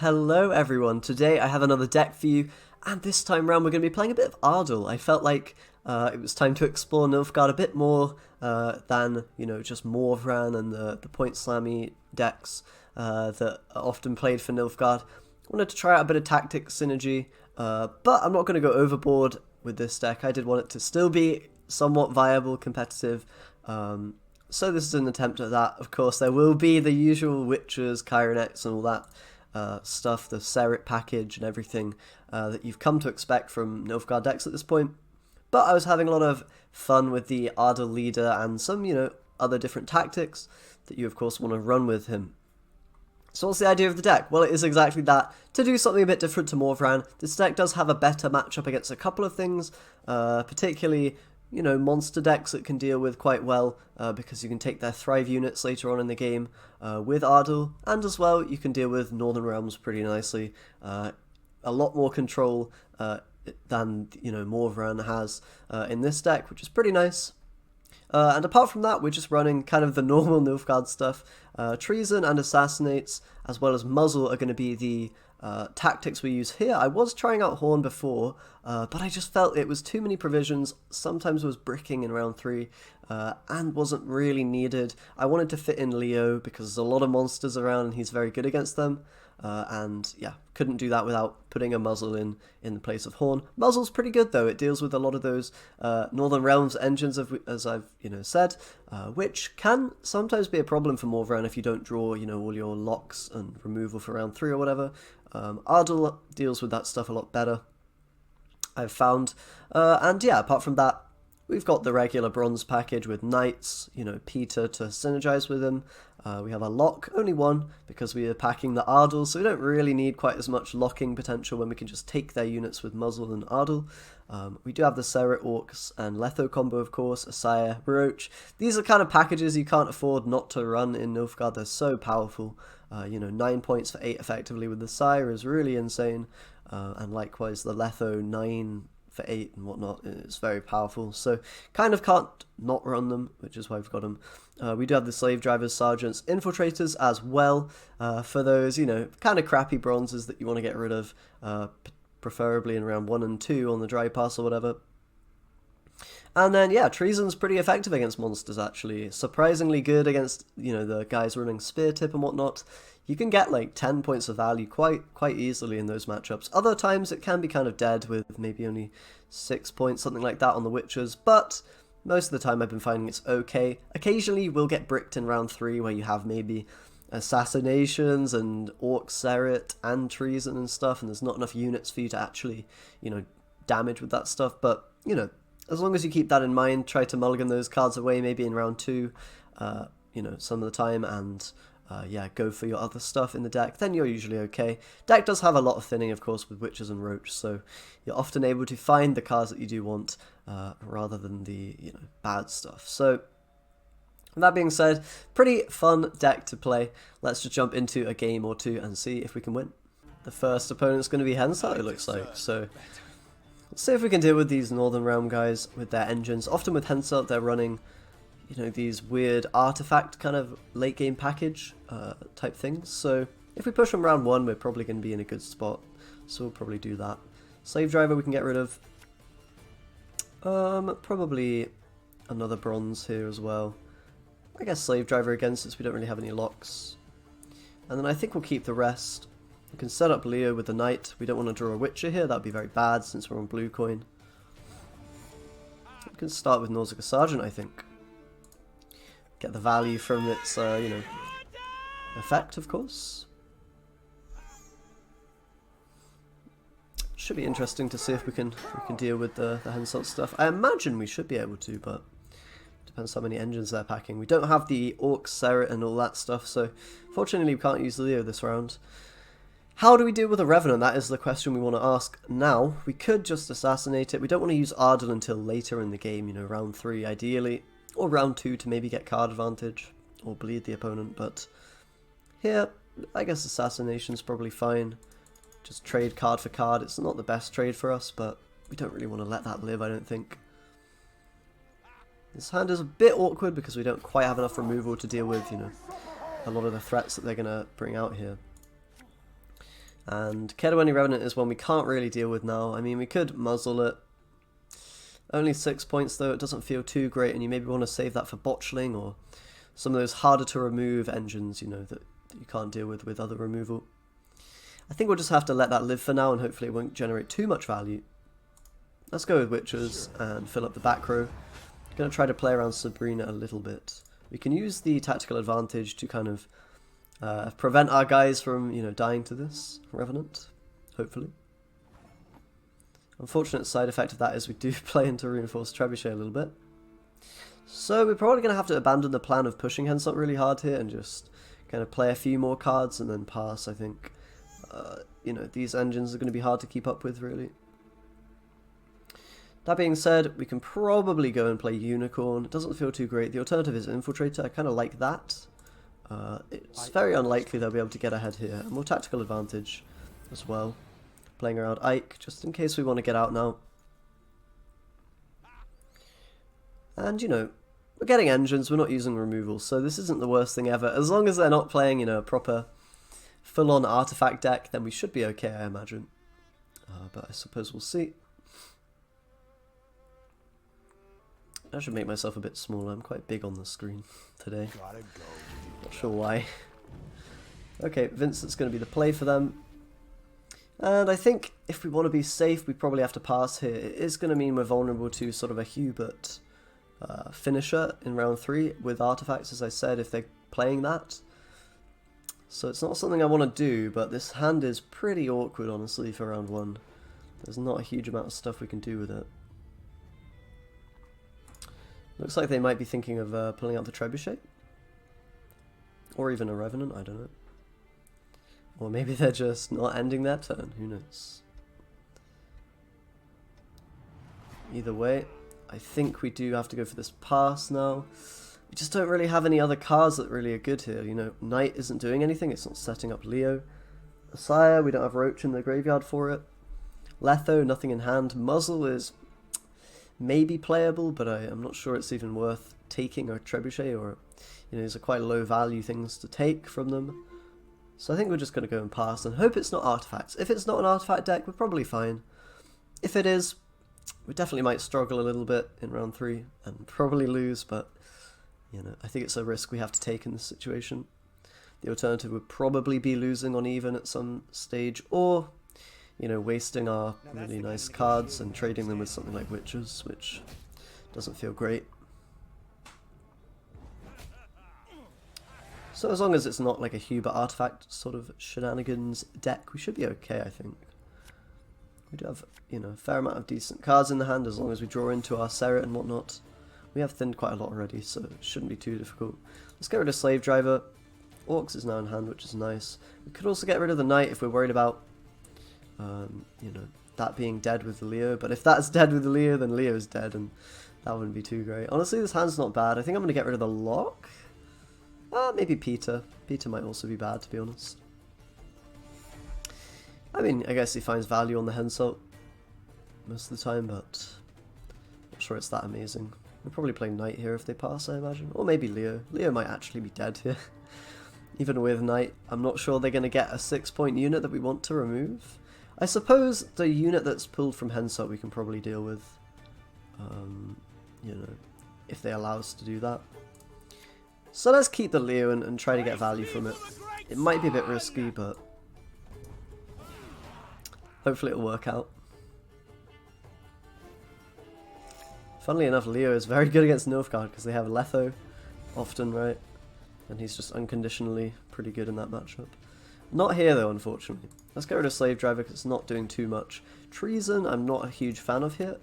Hello everyone, today I have another deck for you, and this time round we're going to be playing a bit of Ardal. I felt like it was time to explore Nilfgaard a bit more than, just Morvran and the point slammy decks that are often played for Nilfgaard. I wanted to try out a bit of tactic synergy, but I'm not going to go overboard with this deck. I did want it to still be somewhat viable, competitive, so this is an attempt at that. Of course, there will be the usual witches, Chironets and all that stuff, the Serit package and everything that you've come to expect from Nilfgaard decks at this point. But I was having a lot of fun with the Ardal leader and some, other different tactics that you of course want to run with him. So what's the idea of the deck? Well, it is exactly that, to do something a bit different to Morvran. This deck does have a better matchup against a couple of things, particularly monster decks that can deal with quite well, because you can take their Thrive units later on in the game with Ardal, and as well you can deal with Northern Realms pretty nicely. A lot more control than Morvran has in this deck, which is pretty nice. And apart from that, we're just running kind of the normal Nilfgaard stuff. Treason and Assassinates, as well as Muzzle, are going to be the tactics we use here. I was trying out Horn before, but I just felt it was too many provisions, sometimes was bricking in round 3, and wasn't really needed. I wanted to fit in Leo because there's a lot of monsters around and he's very good against them. And yeah, couldn't do that without putting a Muzzle in the place of Horn. Muzzle's pretty good though, it deals with a lot of those Northern Realms engines, as I've said, which can sometimes be a problem for Morvran if you don't draw all your locks and removal for round 3 or whatever. Ardal deals with that stuff a lot better, I've found. And yeah, apart from that, we've got the regular bronze package with Knights, Peter to synergize with him. We have a lock, only one, because we are packing the Ardal, so we don't really need quite as much locking potential when we can just take their units with Muzzle and Ardal. We do have the Serit Orcs and Letho combo, of course, Asaya, Baroche. These are kind of packages you can't afford not to run in Nilfgaard. They're so powerful. 9 points for 8 effectively with the Sire is really insane. And likewise the Letho 9 for 8 and whatnot is very powerful. So kind of can't not run them, which is why we've got them. We do have the Slave Drivers, Sergeants, Infiltrators as well, for those, kind of crappy bronzes that you want to get rid of, preferably in round 1 and 2 on the dry pass or whatever. And then, yeah, Treason's pretty effective against monsters, actually. Surprisingly good against, the guys running Spear Tip and whatnot. You can get, like, 10 points of value quite easily in those matchups. Other times it can be kind of dead with maybe only 6 points, something like that on the Witchers, but most of the time I've been finding it's okay. Occasionally you will get bricked in round 3 where you have maybe Assassinations and Orc Serit and Treason and stuff, and there's not enough units for you to actually, damage with that stuff, but, as long as you keep that in mind, try to mulligan those cards away maybe in round 2, some of the time, and yeah, go for your other stuff in the deck, then you're usually okay. Deck does have a lot of thinning, of course, with Witches and Roach, so you're often able to find the cards that you do want, rather than the, bad stuff. So, that being said, pretty fun deck to play. Let's just jump into a game or two and see if we can win. The first opponent's going to be Hensal, it looks like, so let's see if we can deal with these Northern Realm guys with their engines. Often with Hensal, they're running, these weird artifact kind of late game package type things. So if we push them round 1, we're probably going to be in a good spot. So we'll probably do that. Slave Driver we can get rid of. Probably another bronze here as well. I guess Slave Driver again, since we don't really have any locks. And then I think we'll keep the rest. We can set up Leo with the Knight. We don't want to draw a Witcher here, that would be very bad since we're on blue coin. We can start with Nausicaa Sergeant, I think. Get the value from its, effect, of course. Should be interesting to see if we can deal with the Hensal stuff. I imagine we should be able to, but depends how many engines they're packing. We don't have the Orc, Serit and all that stuff, so fortunately we can't use Leo this round. How do we deal with a Revenant? That is the question we want to ask now. We could just assassinate it. We don't want to use Ardal until later in the game, round 3 ideally. Or round 2 to maybe get card advantage. Or bleed the opponent, but here, I guess Assassination's probably fine. Just trade card for card. It's not the best trade for us, but we don't really want to let that live, I don't think. This hand is a bit awkward because we don't quite have enough removal to deal with, a lot of the threats that they're going to bring out here. And Kedawani Revenant is one we can't really deal with now. I mean, we could muzzle it. Only 6 points though, it doesn't feel too great, and you maybe want to save that for botchling or some of those harder to remove engines, you know, that you can't deal with other removal. I think we'll just have to let that live for now, and hopefully it won't generate too much value. Let's go with Witches and fill up the back row. I'm going to try to play around Sabrina a little bit. We can use the tactical advantage to kind of prevent our guys from, you know, dying to this Revenant, hopefully. Unfortunate side effect of that is we do play into Reinforced Trebuchet a little bit. So we're probably going to have to abandon the plan of pushing Henselt really hard here and just kind of play a few more cards and then pass, I think. You know, these engines are going to be hard to keep up with, really. That being said, we can probably go and play Unicorn. It doesn't feel too great. The alternative is Infiltrator. I kind of like that. It's very unlikely they'll be able to get ahead here. And more tactical advantage as well. Playing around Ike, just in case we want to get out now. And, you know, we're getting engines, we're not using removal, so this isn't the worst thing ever. As long as they're not playing, you know, a proper full-on artifact deck, then we should be okay, I imagine. But I suppose we'll see. I should make myself a bit smaller. I'm quite big on the screen today. Not sure why. Okay, Vincent's going to be the play for them. And I think if we want to be safe, we probably have to pass here. It is going to mean we're vulnerable to sort of a Hubert finisher in round 3 with artifacts, as I said, if they're playing that. So it's not something I want to do, but this hand is pretty awkward, honestly, for round 1. There's not a huge amount of stuff we can do with it. Looks like they might be thinking of pulling out the Trebuchet. Or even a Revenant, I don't know. Or maybe they're just not ending their turn, who knows. Either way, I think we do have to go for this pass now. We just don't really have any other cards that really are good here. You know, Knight isn't doing anything, it's not setting up Leo. Asaya, we don't have Roach in the graveyard for it. Letho, nothing in hand. Muzzle is maybe playable, but I'm not sure it's even worth taking a Trebuchet, or, you know, these are quite low value things to take from them. So I think we're just going to go and pass and hope it's not artifacts. If it's not an artifact deck, we're probably fine. If it is, we definitely might struggle a little bit in round 3 and probably lose, but, you know, I think it's a risk we have to take in this situation. The alternative would probably be losing on even at some stage, or, you know, wasting our really nice cards and trading them with something like Witches, which doesn't feel great. So as long as it's not like a Hubert artifact sort of shenanigans deck, we should be okay, I think. We do have, you know, a fair amount of decent cards in the hand as long as we draw into our Serret and whatnot. We have thinned quite a lot already, so it shouldn't be too difficult. Let's get rid of Slave Driver. Orcs is now in hand, which is nice. We could also get rid of the Knight if we're worried about, you know, that being dead with the Leo. But if that's dead with the Leo, then Leo's dead, and that wouldn't be too great. Honestly, this hand's not bad. I think I'm going to get rid of the Lock. Maybe Peter. Peter might also be bad, to be honest. I mean, I guess he finds value on the Henselt most of the time, but I'm not sure it's that amazing. We'll probably play Knight here if they pass, I imagine. Or maybe Leo. Leo might actually be dead here. Even with Knight, I'm not sure they're going to get a 6-point unit that we want to remove. I suppose the unit that's pulled from Henselt we can probably deal with. You know, if they allow us to do that. So let's keep the Leo and try to get value from it. It might be a bit risky, but hopefully it'll work out. Funnily enough, Leo is very good against Nilfgaard because they have Letho often, right? And he's just unconditionally pretty good in that matchup. Not here though, unfortunately. Let's get rid of Slave Driver because it's not doing too much. Treason, I'm not a huge fan of here.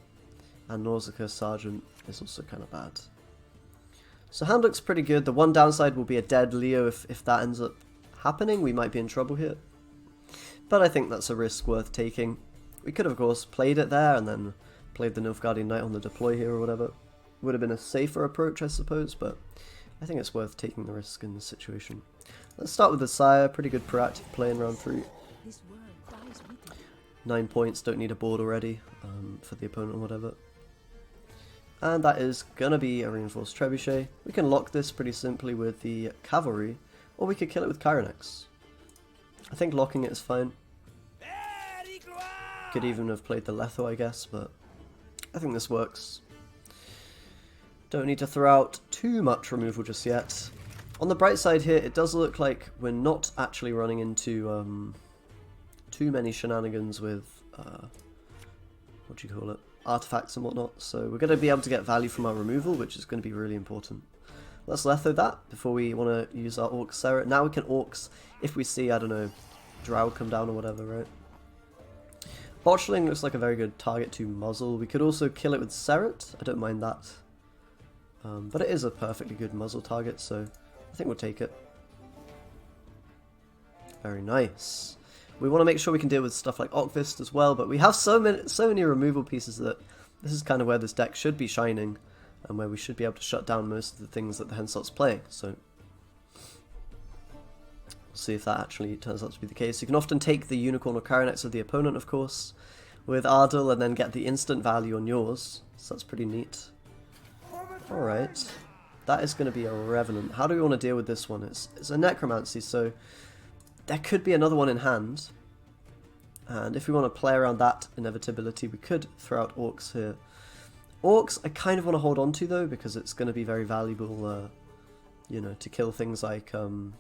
And Nausicaa Sergeant is also kind of bad. So hand looks pretty good. The one downside will be a dead Leo if that ends up happening. We might be in trouble here. But I think that's a risk worth taking. We could, of course, played it there and then played the Nilfgaardian Knight on the deploy here or whatever. Would have been a safer approach, I suppose, but I think it's worth taking the risk in this situation. Let's start with the Sire. Pretty good proactive play in round 3. 9 points, don't need a board already for the opponent or whatever. And that is going to be a Reinforced Trebuchet. We can lock this pretty simply with the Cavalry, or we could kill it with Chironex. I think locking it is fine. Could even have played the Letho, I guess, but I think this works. Don't need to throw out too much removal just yet. On the bright side here, it does look like we're not actually running into too many shenanigans with, what do you call it, artifacts and whatnot. So we're going to be able to get value from our removal, which is going to be really important. Let's Letho that before we want to use our Orcs Serret. Now we can Orcs if we see, I don't know, Drow come down or whatever, right? Botchling looks like a very good target to muzzle. We could also kill it with Serret. I don't mind that. But it is a perfectly good muzzle target, so I think we'll take it. Very nice. We want to make sure we can deal with stuff like Okvist as well, but we have so many removal pieces that this is kind of where this deck should be shining, and where we should be able to shut down most of the things that the Henselt's playing. So we'll see if that actually turns out to be the case. You can often take the Unicorn or Kyrenex of the opponent, of course, with Ardal, and then get the instant value on yours. So that's pretty neat. Alright, that is going to be a Revenant. How do we want to deal with this one? It's a Necromancy, so there could be another one in hand. And if we want to play around that inevitability, we could throw out Orcs here. Orcs I kind of want to hold on to though, because it's going to be very valuable, you know, to kill things like, you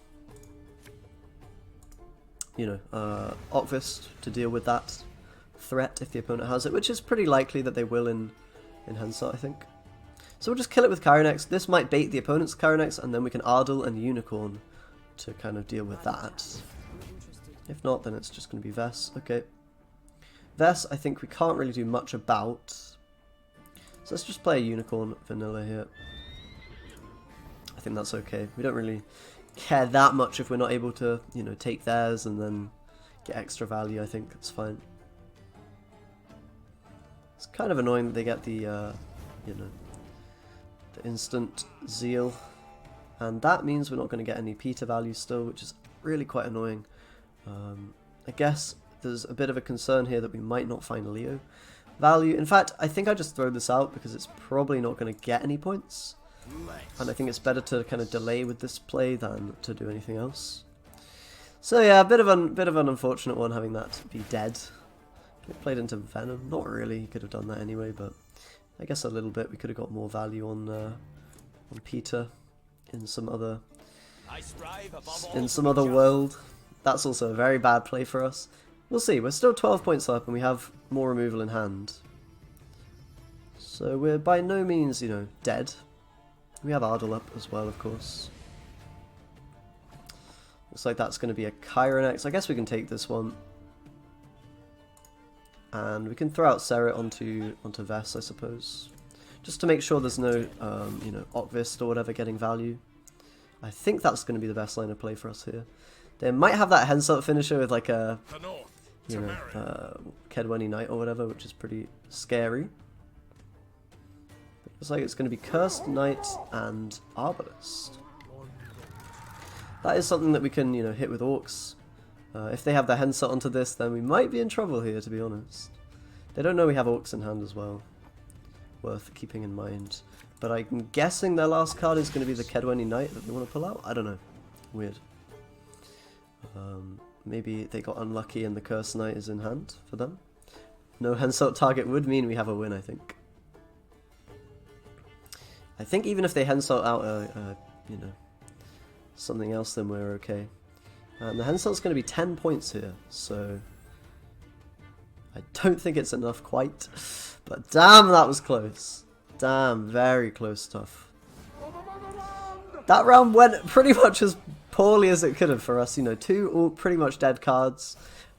know, Okvist, to deal with that threat if the opponent has it, which is pretty likely that they will in Henselt, I think. So we'll just kill it with Kyrenex. This might bait the opponent's Kyrenex, and then we can Ardal and Unicorn to kind of deal with that. If not, then it's just going to be Ves. Okay. Ves, I think we can't really do much about. So let's just play a Unicorn vanilla here. I think that's okay. We don't really care that much if we're not able to, you know, take theirs and then get extra value. I think it's fine. It's kind of annoying that they get the, you know, the instant Zeal. And that means we're not going to get any Peter value still, which is really quite annoying. I guess there's a bit of a concern here that we might not find Leo value. In fact, I think I just throw this out because it's probably not going to get any points. And I think it's better to kind of delay with this play than to do anything else. So yeah, a bit of an unfortunate one having that be dead. We played into Venom. Not really, he could have done that anyway, but I guess a little bit. We could have got more value on Peter in some other world. That's also a very bad play for us. We'll see. We're still 12 points up and we have more removal in hand. So we're by no means, you know, dead. We have Ardal up as well, of course. Looks like that's going to be a Kyrenex. I guess we can take this one. And we can throw out Serret onto Ves, I suppose. Just to make sure there's no, you know, Okvist or whatever getting value. I think that's going to be the best line of play for us here. They might have that Henselt finisher with like a, you know, Kedweni Knight or whatever, which is pretty scary. Looks like it's going to be Cursed Knight and Arbalest. That is something that we can, you know, hit with Orcs. If they have their Henselt onto this, then we might be in trouble here, to be honest. They don't know we have Orcs in hand as well. Worth keeping in mind. But I'm guessing their last card is going to be the Kedweni Knight that they want to pull out? I don't know. Weird. Maybe they got unlucky and the Cursed Knight is in hand for them. No Henselt target would mean we have a win, I think. I think even if they Henselt out, you know, something else, then we're okay. And the Henselt's going to be 10 points here, so I don't think it's enough quite. But damn, that was close. Damn, very close stuff. That round went pretty much as poorly as it could have for us. You know, two all pretty much dead cards.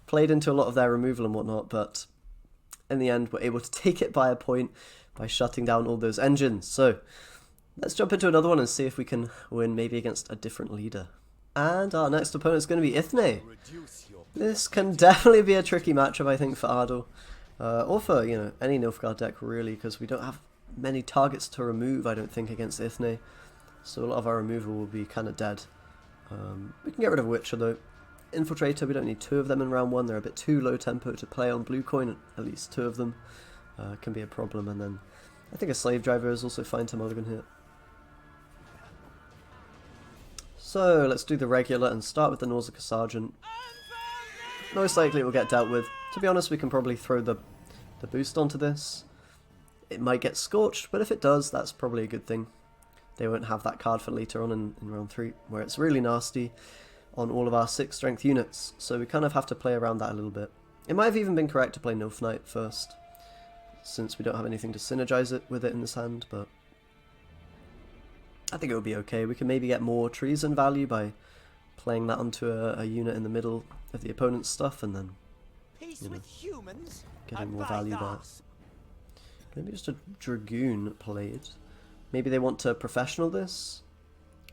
Played into a lot of their removal and whatnot, but in the end we're able to take it by a point by shutting down all those engines. So let's jump into another one and see if we can win maybe against a different leader. And our next opponent is going to be Ithne. This can definitely be a tricky matchup, I think, for Ardal. Or for, you know, any Nilfgaard deck, really, because we don't have many targets to remove, I don't think, against Ithne. So a lot of our removal will be kind of dead. We can get rid of Witcher, though. Infiltrator, we don't need two of them in round one. They're a bit too low tempo to play on blue coin. At least two of them can be a problem. And then I think a Slave Driver is also fine to mulligan here. So let's do the regular and start with the Nausicaa Sergeant. most likely it will get dealt with. To be honest, we can probably throw the boost onto this. It might get scorched, but if it does, that's probably a good thing. They won't have that card for later on in round 3, where it's really nasty on all of our 6 strength units, so we kind of have to play around that a little bit. It might have even been correct to play Nilf Knight first, since we don't have anything to synergize it with it in this hand, but I think it would be okay. We can maybe get more treason value by playing that onto a unit in the middle of the opponent's stuff, and then, you know, getting more value there. Maybe just a Dragoon played. Maybe they want to professional this,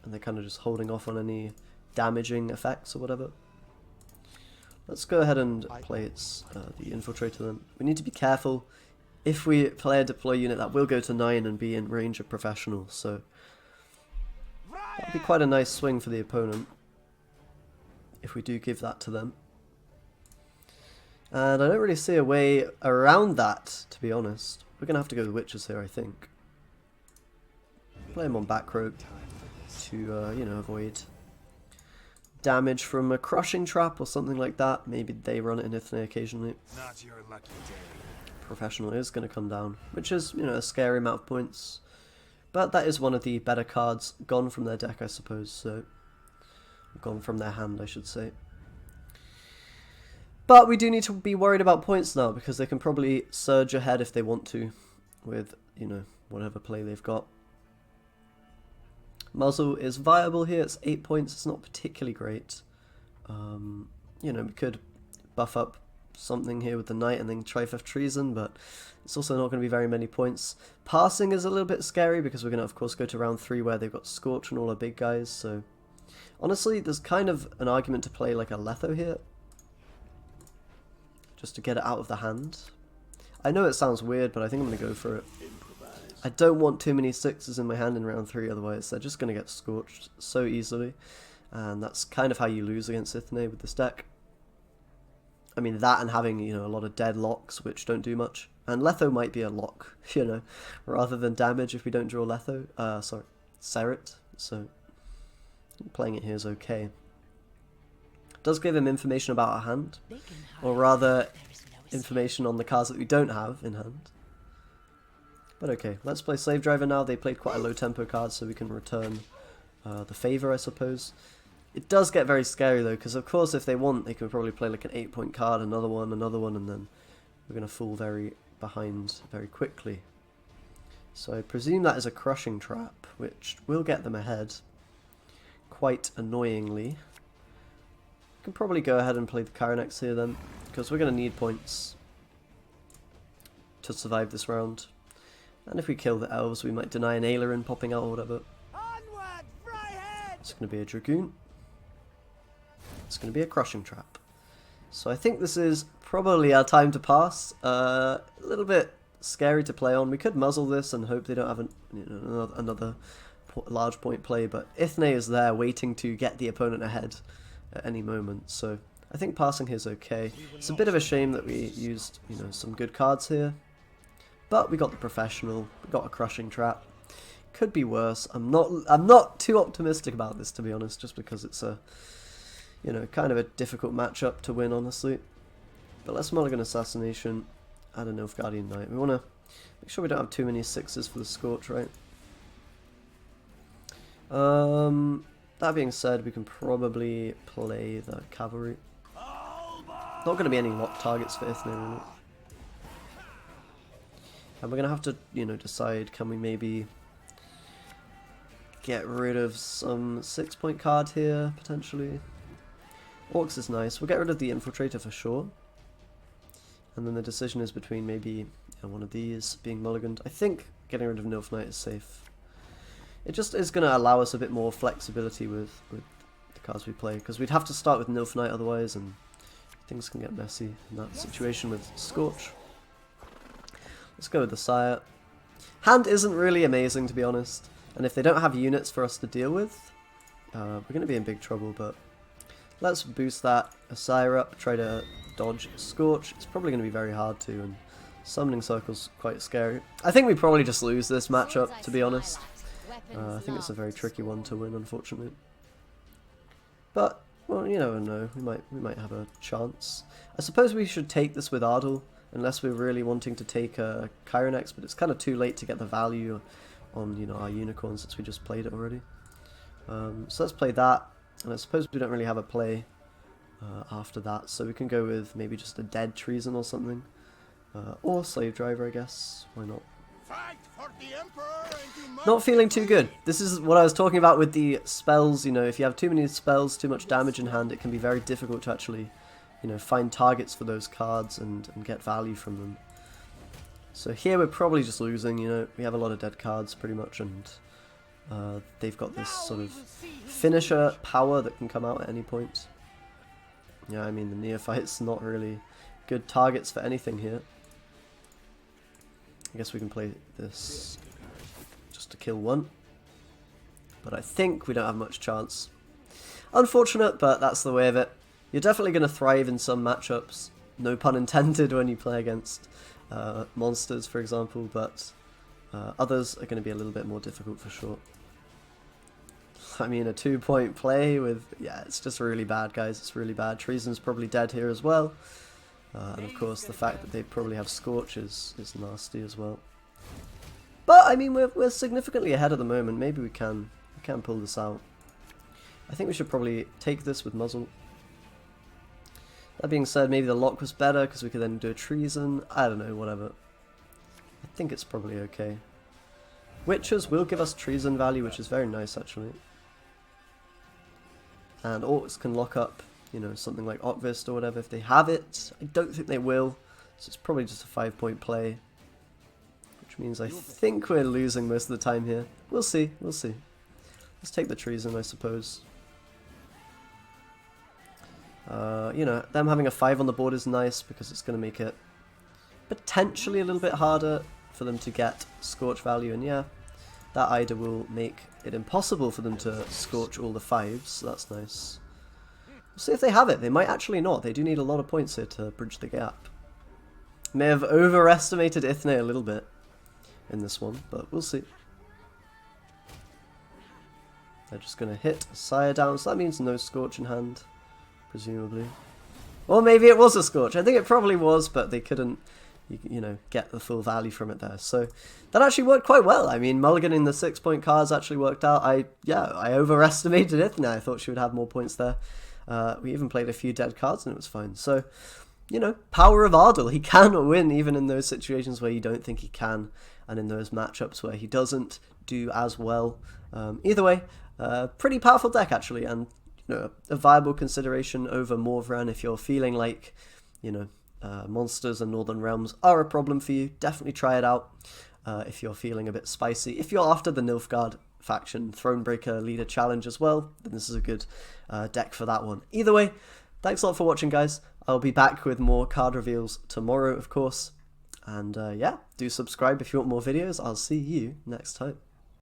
and they're kind of just holding off on any damaging effects or whatever. Let's go ahead and play its the infiltrator then. We need to be careful. If we play a deploy unit, that will go to 9 and be in range of professional, so that'd be quite a nice swing for the opponent if we do give that to them. And I don't really see a way around that, to be honest. We're going to have to go with Witches here, I think. Play him on back row to, you know, avoid damage from a crushing trap or something like that. Maybe they run it in Ithne occasionally. Not your lucky day. Professional is going to come down, which is, you know, a scary amount of points. But that is one of the better cards gone from their deck, I suppose, so... gone from their hand, I should say. But we do need to be worried about points now, because they can probably surge ahead if they want to, with, you know, whatever play they've got. Muzzle is viable here, it's 8 points, it's not particularly great. You know, we could buff up something here with the Knight and then try for Treason, but it's also not going to be very many points. Passing is a little bit scary, because we're going to, of course, go to round 3 where they've got Scorch and all our big guys, so... honestly, there's kind of an argument to play like a Letho here, just to get it out of the hand. I know it sounds weird, but I think I'm going to go for it. I don't want too many 6s in my hand in round 3, otherwise they're just going to get scorched so easily. And that's kind of how you lose against Ithne with this deck. I mean, that and having, you know, a lot of dead locks, which don't do much. And Letho might be a lock, you know, rather than damage if we don't draw Letho. Sorry, Serit. So, playing it here is okay. It does give him information about our hand, or rather, information on the cards that we don't have in hand. But okay, let's play Slave Driver now. They played quite a low tempo card, so we can return the Favor, I suppose. It does get very scary though, because of course if they want, they could probably play like an 8-point card, another one, and then we're going to fall very behind very quickly. So I presume that is a Crushing Trap, which will get them ahead, quite annoyingly. We can probably go ahead and play the Karanex here then, because we're going to need points to survive this round. And if we kill the elves, we might deny an Aileron popping out or whatever. It's going to be a Dragoon. It's going to be a Crushing Trap. So I think this is probably our time to pass. A little bit scary to play on. We could muzzle this and hope they don't have another large point play, but Ithne is there waiting to get the opponent ahead at any moment. So I think passing here is okay. It's a bit of a shame that we used, you know, some good cards here. But we got the Professional, we got a Crushing Trap. Could be worse. I'm not too optimistic about this, to be honest, just because it's a, you know, kind of a difficult matchup to win, honestly. But let's mulligan Assassination, add a Nilfgaardian Knight. We want to make sure we don't have too many 6s for the Scorch, right? That being said, we can probably play the Cavalry. Not going to be any lock targets for Ithne, really. And we're going to have to, you know, decide, can we maybe get rid of some 6-point card here, potentially. Orcs is nice. We'll get rid of the Infiltrator for sure. And then the decision is between maybe one of these being mulliganed. I think getting rid of Nilf Knight is safe. It just is going to allow us a bit more flexibility with the cards we play, because we'd have to start with Nilf Knight otherwise, and things can get messy in that situation with Scorch. Let's go with the Sire. Hand isn't really amazing, to be honest, and if they don't have units for us to deal with, we're going to be in big trouble, but let's boost that Sire up, try to dodge Scorch. It's probably going to be very hard to, and Summoning Circle's quite scary. I think we probably just lose this matchup, to be honest. I think it's a very tricky one to win, unfortunately. But Well, you never know. We might have a chance. I suppose we should take this with Ardal, unless we're really wanting to take Chironex, but it's kind of too late to get the value on, you know, our unicorn since we just played it already. So let's play that, and I suppose we don't really have a play after that, so we can go with maybe just a dead treason or something, or slave driver, I guess. Why not? Fight for the Emperor and Not feeling too good. This is what I was talking about with the spells. You know, if you have too many spells, too much damage in hand, it can be very difficult to actually, you know, find targets for those cards and get value from them. So here we're probably just losing. You know, we have a lot of dead cards pretty much, and they've got this sort of finisher power that can come out at any point. Yeah, I mean, the Neophyte's not really good targets for anything here. I guess we can play this just to kill one. But I think we don't have much chance. Unfortunate, but that's the way of it. You're definitely going to thrive in some matchups. No pun intended when you play against monsters, for example, but others are going to be a little bit more difficult for sure. I mean, a 2-point play with... yeah, it's just really bad, guys. It's really bad. Treason's probably dead here as well. And of course, the fact that they probably have Scorch is nasty as well. But, I mean, we're significantly ahead at the moment. Maybe we can pull this out. I think we should probably take this with Muzzle. That being said, maybe the lock was better because we could then do a Treason. I don't know, whatever. I think it's probably okay. Witches will give us Treason value, which is very nice, actually. And Orcs can lock up, you know, something like Okvist or whatever if they have it. I don't think they will, so it's probably just a 5-point play. Which means I think we're losing most of the time here. We'll see, we'll see. Let's take the Treason, I suppose. You know, them having a 5 on the board is nice because it's going to make it potentially a little bit harder for them to get Scorch value, and yeah, that Ida will make it impossible for them to Scorch all the 5s, so that's nice. We'll see if they have it. They might actually not. They do need a lot of points here to bridge the gap. May have overestimated Ithne a little bit in this one, but we'll see. They're just going to hit Sire down, so that means no Scorch in hand, presumably. Or maybe it was a Scorch. I think it probably was, but they couldn't, you know, get the full value from it there. So that actually worked quite well. I mean, mulliganing the 6-point cards actually worked out. I overestimated Ithne. I thought she would have more points there. We even played a few dead cards and it was fine. So, you know, power of Ardal. He can win even in those situations where you don't think he can, and in those matchups where he doesn't do as well. Either way, pretty powerful deck actually, and you know, a viable consideration over Morvran if you're feeling like, you know, monsters and Northern Realms are a problem for you. Definitely try it out if you're feeling a bit spicy. If you're after the Nilfgaard faction Thronebreaker leader challenge as well, then this is a good deck for that one. Either way, thanks a lot for watching, guys. I'll be back with more card reveals tomorrow, of course. And yeah, do subscribe if you want more videos. I'll see you next time.